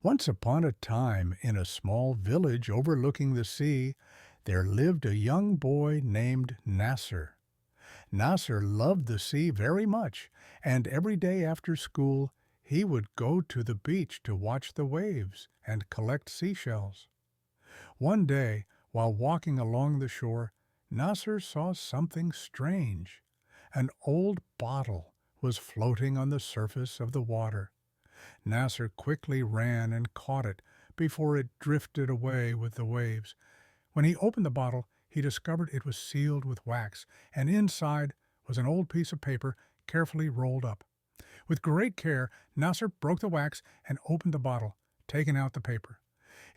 Once upon a time, in a small village overlooking the sea, there lived a young boy named Nasser. Nasser loved the sea very much, and every day after school he would go to the beach to watch the waves and collect seashells. One day, while walking along the shore, Nasser saw something strange. An old bottle was floating on the surface of the water. Nasser quickly ran and caught it before it drifted away with the waves. When he opened the bottle, he discovered it was sealed with wax, and inside was an old piece of paper carefully rolled up. With great care, Nasser broke the wax and opened the bottle, taking out the paper.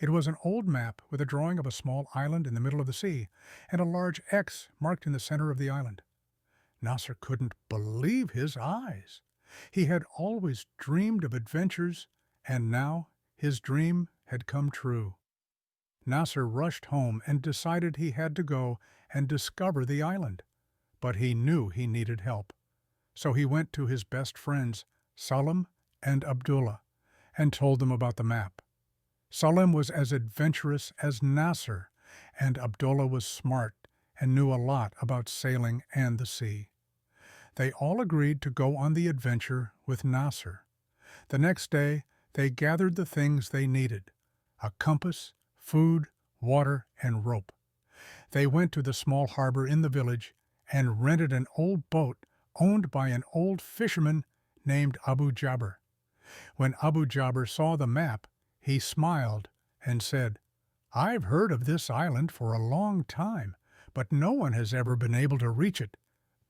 It was an old map with a drawing of a small island in the middle of the sea, and a large X marked in the center of the island. Nasser couldn't believe his eyes. He had always dreamed of adventures, and now his dream had come true. Nasser rushed home and decided he had to go and discover the island. But he knew he needed help. So he went to his best friends, Salim and Abdullah, and told them about the map. Salim was as adventurous as Nasser, and Abdullah was smart and knew a lot about sailing and the sea. They all agreed to go on the adventure with Nasser. The next day, they gathered the things they needed: a compass, food, water, and rope. They went to the small harbor in the village and rented an old boat owned by an old fisherman named Abu Jabir. When Abu Jabir saw the map, he smiled and said, "I've heard of this island for a long time, but no one has ever been able to reach it.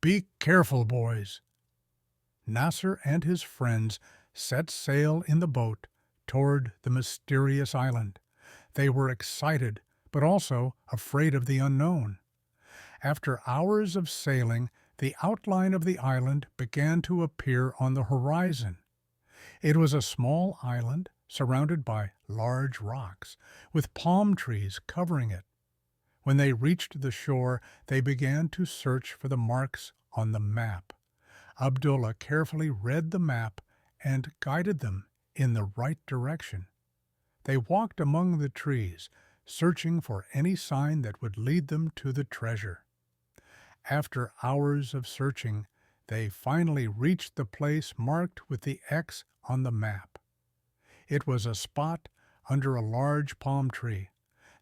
Be careful, boys." Nasser and his friends set sail in the boat toward the mysterious island. They were excited, but also afraid of the unknown. After hours of sailing, the outline of the island began to appear on the horizon. It was a small island surrounded by large rocks, with palm trees covering it. When they reached the shore, they began to search for the marks on the map. Abdullah carefully read the map and guided them in the right direction. They walked among the trees, searching for any sign that would lead them to the treasure. After hours of searching, they finally reached the place marked with the X on the map. It was a spot under a large palm tree.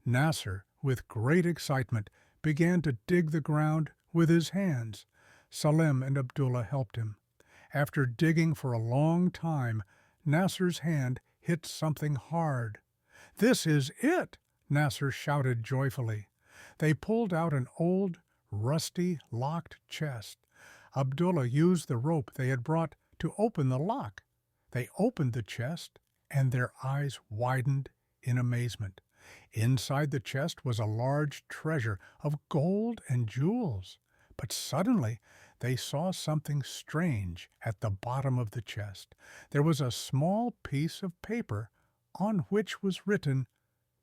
Nasser, with great excitement, began to dig the ground with his hands. Salim and Abdullah helped him. After digging for a long time, Nasser's hand hit something hard. "This is it!" Nasser shouted joyfully. They pulled out an old, rusty, locked chest. Abdullah used the rope they had brought to open the lock. They opened the chest, and their eyes widened in amazement. Inside the chest was a large treasure of gold and jewels. But suddenly they saw something strange at the bottom of the chest. There was a small piece of paper on which was written,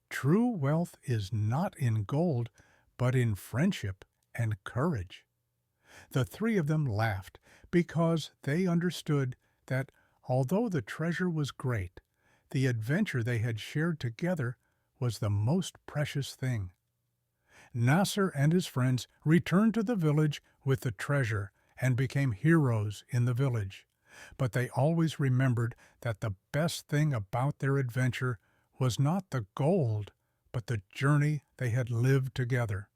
"True wealth is not in gold, but in friendship and courage." The three of them laughed because they understood that although the treasure was great, the adventure they had shared together was the most precious thing. Nasser and his friends returned to the village with the treasure and became heroes in the village. But they always remembered that the best thing about their adventure was not the gold, but the journey they had lived together.